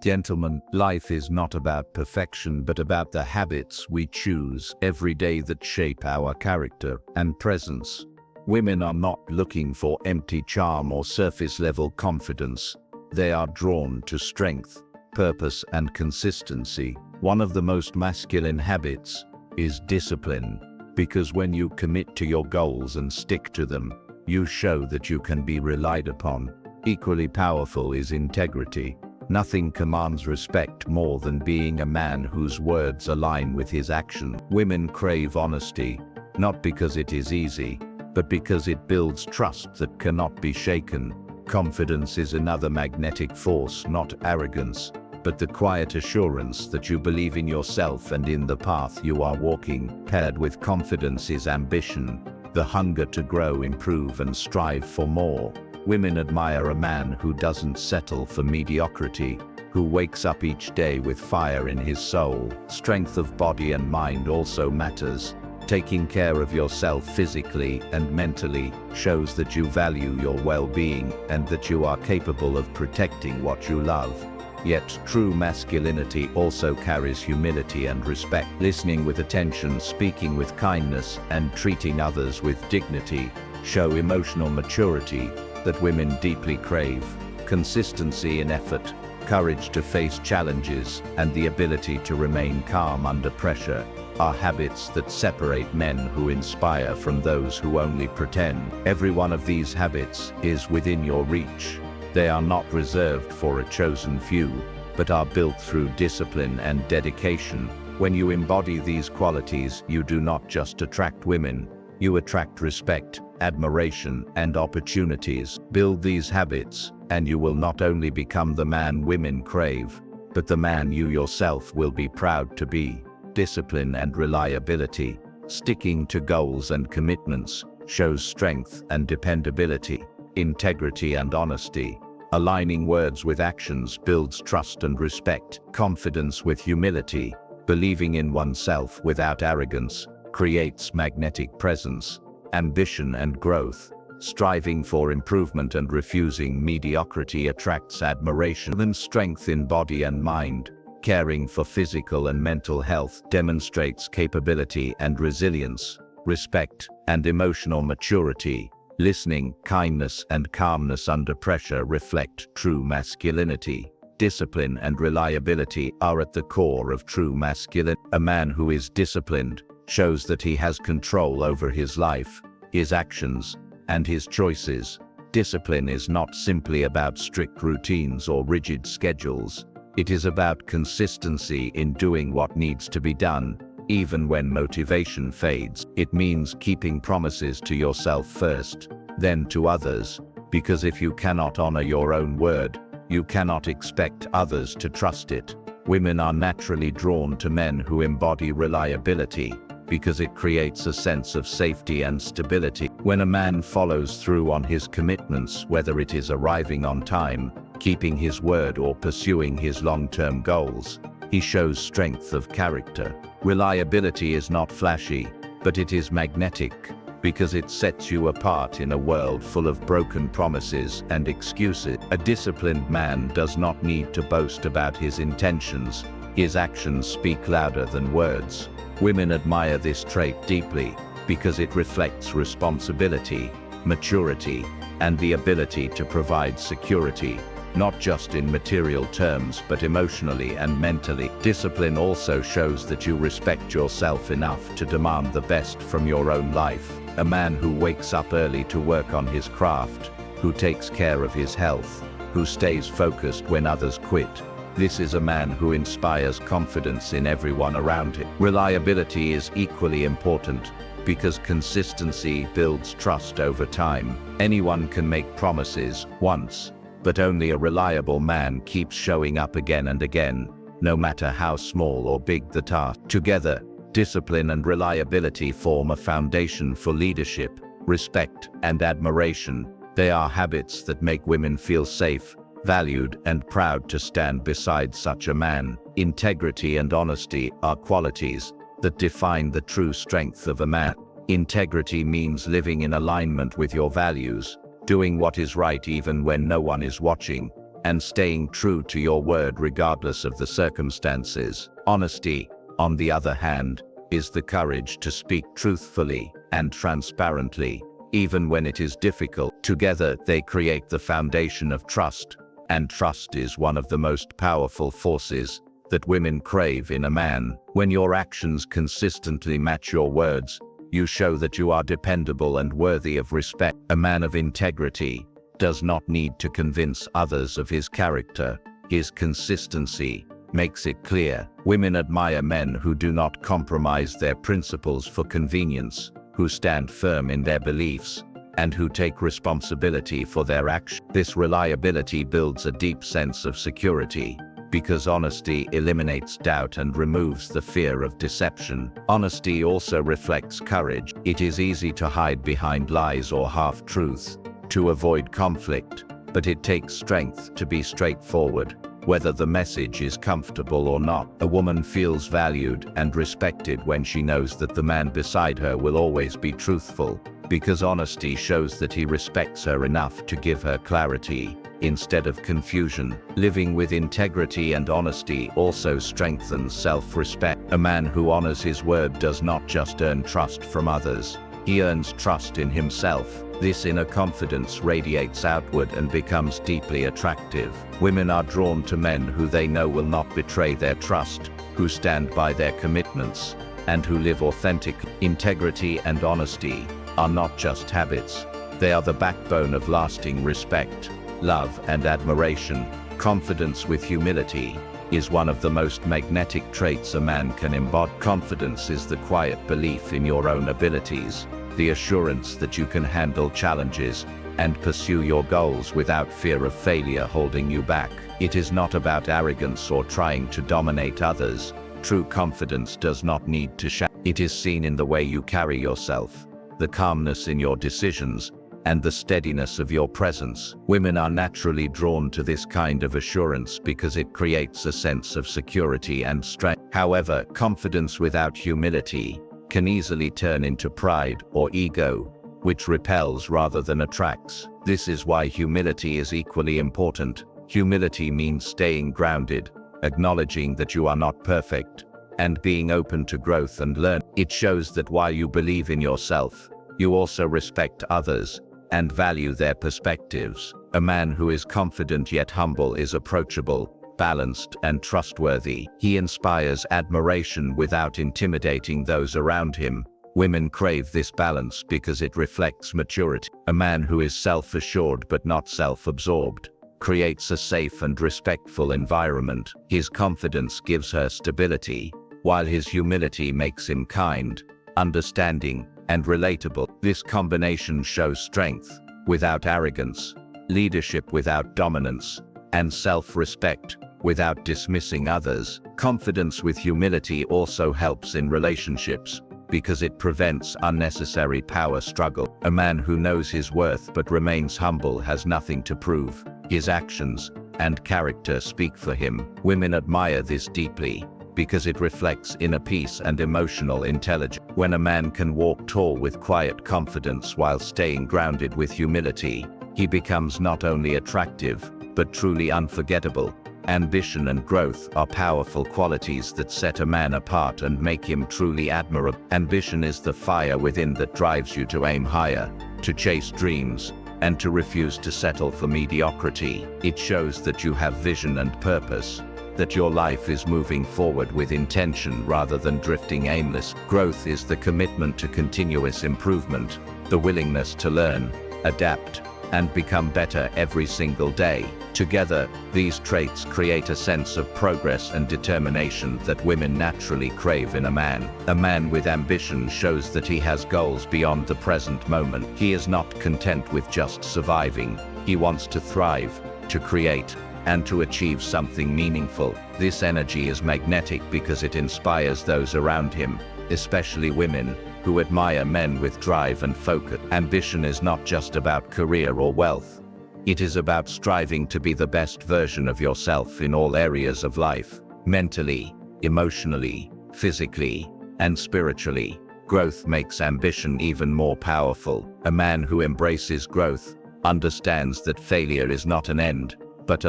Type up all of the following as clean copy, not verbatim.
Gentlemen, life is not about perfection but about the habits we choose every day that shape our character and presence. Women are not looking for empty charm or surface-level confidence. They are drawn to strength, purpose, and consistency. One of the most masculine habits is discipline, because when you commit to your goals and stick to them, you show that you can be relied upon. Equally powerful is integrity. Nothing commands respect more than being a man whose words align with his action. Women crave honesty, not because it is easy, but because it builds trust that cannot be shaken. Confidence is another magnetic force, not arrogance, but the quiet assurance that you believe in yourself and in the path you are walking. Paired with confidence is ambition, the hunger to grow, improve, and strive for more. Women admire a man who doesn't settle for mediocrity, who wakes up each day with fire in his soul. Strength of body and mind also matters. Taking care of yourself physically and mentally shows that you value your well-being and that you are capable of protecting what you love. Yet true masculinity also carries humility and respect. Listening with attention, speaking with kindness, and treating others with dignity show emotional maturity that women deeply crave. Consistency in effort, courage to face challenges, and the ability to remain calm under pressure are habits that separate men who inspire from those who only pretend. Every one of these habits is within your reach. They are not reserved for a chosen few, but are built through discipline and dedication. When you embody these qualities, you do not just attract women, you attract respect, admiration, and opportunities. Build these habits, and you will not only become the man women crave, but the man you yourself will be proud to be. Discipline and reliability. Sticking to goals and commitments shows strength and dependability. Integrity and honesty. Aligning words with actions builds trust and respect. Confidence with humility. Believing in oneself without arrogance creates magnetic presence. Ambition and growth. Striving for improvement and refusing mediocrity attracts admiration. And strength in body and mind. Caring for physical and mental health demonstrates capability and resilience. Respect and emotional maturity. Listening, kindness, and calmness under pressure reflect true masculinity. Discipline and reliability are at the core of true masculinity. A man who is disciplined shows that he has control over his life, his actions, and his choices. Discipline is not simply about strict routines or rigid schedules. It is about consistency in doing what needs to be done, even when motivation fades. It means keeping promises to yourself first, then to others, because if you cannot honor your own word, you cannot expect others to trust it. Women are naturally drawn to men who embody reliability, because it creates a sense of safety and stability. When a man follows through on his commitments, whether it is arriving on time, keeping his word, or pursuing his long-term goals, he shows strength of character. Reliability is not flashy, but it is magnetic, because it sets you apart in a world full of broken promises and excuses. A disciplined man does not need to boast about his intentions. His actions speak louder than words. Women admire this trait deeply because it reflects responsibility, maturity, and the ability to provide security, not just in material terms but emotionally and mentally. Discipline also shows that you respect yourself enough to demand the best from your own life. A man who wakes up early to work on his craft, who takes care of his health, who stays focused when others quit. This is a man who inspires confidence in everyone around him. Reliability is equally important because consistency builds trust over time. Anyone can make promises once, but only a reliable man keeps showing up again and again, no matter how small or big the task. Together, discipline and reliability form a foundation for leadership, respect, and admiration. They are habits that make women feel safe, valued, and proud to stand beside such a man. Integrity and honesty are qualities that define the true strength of a man. Integrity means living in alignment with your values, doing what is right even when no one is watching, and staying true to your word regardless of the circumstances. Honesty, on the other hand, is the courage to speak truthfully and transparently, even when it is difficult. Together, they create the foundation of trust, and trust is one of the most powerful forces that women crave in a man. When your actions consistently match your words, you show that you are dependable and worthy of respect. A man of integrity does not need to convince others of his character. His consistency makes it clear. Women admire men who do not compromise their principles for convenience, who stand firm in their beliefs, and who take responsibility for their actions. This reliability builds a deep sense of security, because honesty eliminates doubt and removes the fear of deception. Honesty also reflects courage. It is easy to hide behind lies or half-truths to avoid conflict, but it takes strength to be straightforward, whether the message is comfortable or not. A woman feels valued and respected when she knows that the man beside her will always be truthful, because honesty shows that he respects her enough to give her clarity instead of confusion. Living with integrity and honesty also strengthens self-respect. A man who honors his word does not just earn trust from others, he earns trust in himself. This inner confidence radiates outward and becomes deeply attractive. Women are drawn to men who they know will not betray their trust, who stand by their commitments, and who live authentically. Integrity and honesty are not just habits, they are the backbone of lasting respect, love, and admiration. Confidence with humility is one of the most magnetic traits a man can embody. Confidence is the quiet belief in your own abilities, the assurance that you can handle challenges and pursue your goals without fear of failure holding you back. It is not about arrogance or trying to dominate others. True confidence does not need to shout. It is seen in the way you carry yourself, the calmness in your decisions, and the steadiness of your presence. Women are naturally drawn to this kind of assurance because it creates a sense of security and strength. However, confidence without humility can easily turn into pride or ego, which repels rather than attracts. This is why humility is equally important. Humility means staying grounded, acknowledging that you are not perfect, and being open to growth and learn. It shows that while you believe in yourself, you also respect others and value their perspectives. A man who is confident yet humble is approachable, balanced, and trustworthy. He inspires admiration without intimidating those around him. Women crave this balance because it reflects maturity. A man who is self-assured but not self-absorbed creates a safe and respectful environment. His confidence gives her stability, while his humility makes him kind, understanding, and relatable. This combination shows strength without arrogance, leadership without dominance, and self-respect without dismissing others. Confidence with humility also helps in relationships because it prevents unnecessary power struggle. A man who knows his worth but remains humble has nothing to prove. His actions and character speak for him. Women admire this deeply because it reflects inner peace and emotional intelligence. When a man can walk tall with quiet confidence while staying grounded with humility, he becomes not only attractive, but truly unforgettable. Ambition and growth are powerful qualities that set a man apart and make him truly admirable. Ambition is the fire within that drives you to aim higher, to chase dreams, and to refuse to settle for mediocrity. It shows that you have vision and purpose, that your life is moving forward with intention rather than drifting aimless. Growth is the commitment to continuous improvement, the willingness to learn, adapt, and become better every single day. Together, these traits create a sense of progress and determination that women naturally crave in a man. A man with ambition shows that he has goals beyond the present moment. He is not content with just surviving. He wants to thrive, to create, and to achieve something meaningful. This energy is magnetic because it inspires those around him, especially women, who admire men with drive and focus. Ambition is not just about career or wealth. It is about striving to be the best version of yourself in all areas of life, mentally, emotionally, physically, and spiritually. Growth makes ambition even more powerful. A man who embraces growth understands that failure is not an end, but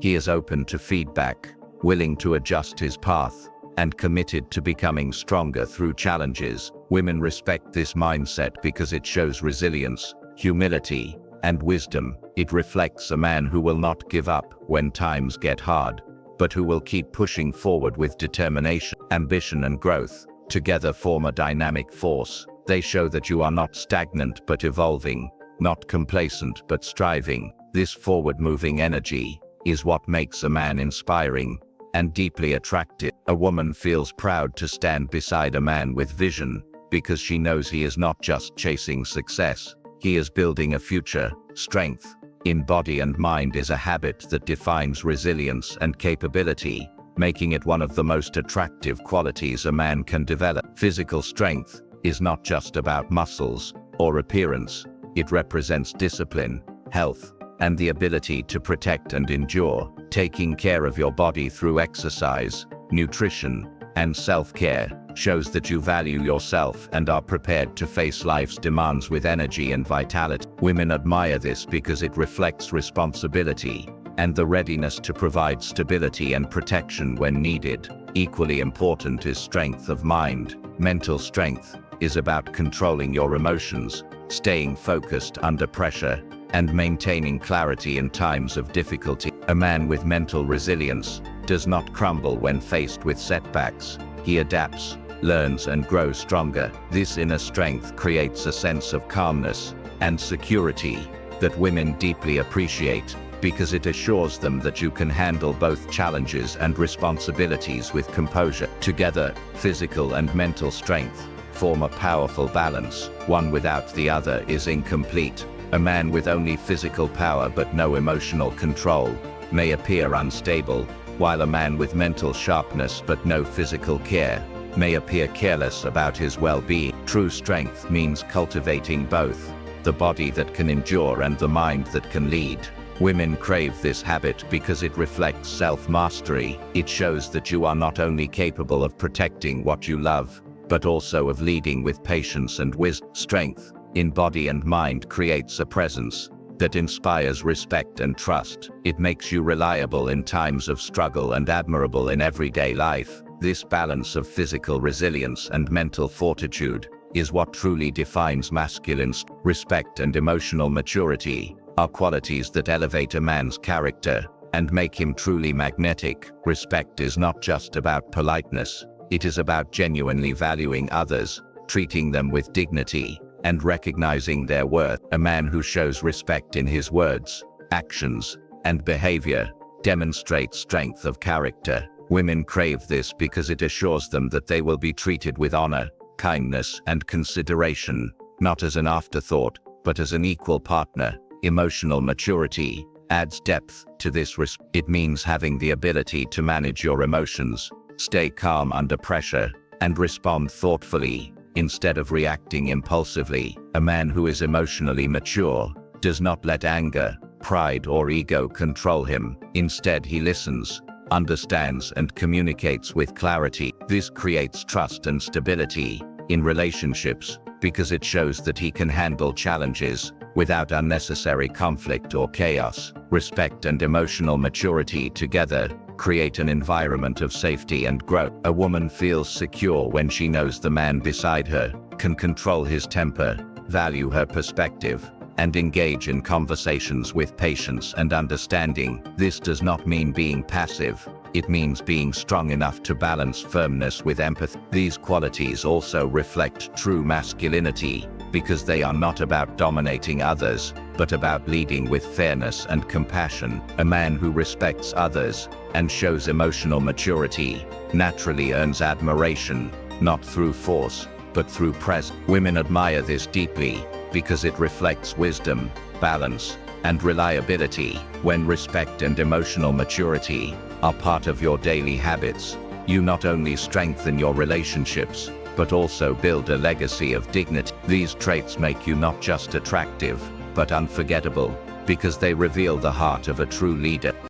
he is open to feedback, willing to adjust his path, and committed to becoming stronger through challenges. Women respect this mindset because it shows resilience, humility, and wisdom. It reflects a man who will not give up when times get hard, but who will keep pushing forward with determination. Ambition and growth together form a dynamic force. They show that you are not stagnant but evolving, not complacent but striving. This forward-moving energy is what makes a man inspiring and deeply attractive. A woman feels proud to stand beside a man with vision, because she knows he is not just chasing success, he is building a future. Strength in body and mind is a habit that defines resilience and capability, making it one of the most attractive qualities a man can develop. Physical strength is not just about muscles or appearance. It represents discipline, health, and the ability to protect and endure. Taking care of your body through exercise, nutrition, and self-care shows that you value yourself and are prepared to face life's demands with energy and vitality. Women admire this because it reflects responsibility and the readiness to provide stability and protection when needed. Equally important is strength of mind. Mental strength is about controlling your emotions, staying focused under pressure, and maintaining clarity in times of difficulty. A man with mental resilience does not crumble when faced with setbacks. He adapts, learns, and grows stronger. This inner strength creates a sense of calmness and security that women deeply appreciate, because it assures them that you can handle both challenges and responsibilities with composure. Together, physical and mental strength form a powerful balance. One without the other is incomplete. A man with only physical power but no emotional control may appear unstable, while a man with mental sharpness but no physical care may appear careless about his well-being. True strength means cultivating both, the body that can endure and the mind that can lead. Women crave this habit because it reflects self-mastery. It shows that you are not only capable of protecting what you love, but also of leading with patience and wisdom. Strength in body and mind creates a presence that inspires respect and trust. It makes you reliable in times of struggle and admirable in everyday life. This balance of physical resilience and mental fortitude is what truly defines masculine strength. Respect and emotional maturity are qualities that elevate a man's character and make him truly magnetic. Respect is not just about politeness. It is about genuinely valuing others, treating them with dignity, and recognizing their worth. A man who shows respect in his words, actions, and behavior demonstrates strength of character. Women crave this because it assures them that they will be treated with honor, kindness, and consideration, not as an afterthought, but as an equal partner. Emotional maturity adds depth to this respect. It means having the ability to manage your emotions, stay calm under pressure, and respond thoughtfully, instead of reacting impulsively. A man who is emotionally mature does not let anger, pride, or ego control him. Instead, he listens, understands, and communicates with clarity. This creates trust and stability in relationships because it shows that he can handle challenges without unnecessary conflict or chaos. Respect and emotional maturity together create an environment of safety and growth. A woman feels secure when she knows the man beside her can control his temper, value her perspective, and engage in conversations with patience and understanding. This does not mean being passive. It means being strong enough to balance firmness with empathy. These qualities also reflect true masculinity, because they are not about dominating others, but about leading with fairness and compassion. A man who respects others and shows emotional maturity naturally earns admiration, not through force, but through presence. Women admire this deeply because it reflects wisdom, balance, and reliability. When respect and emotional maturity are part of your daily habits, you not only strengthen your relationships, but also build a legacy of dignity. These traits make you not just attractive, but unforgettable, because they reveal the heart of a true leader.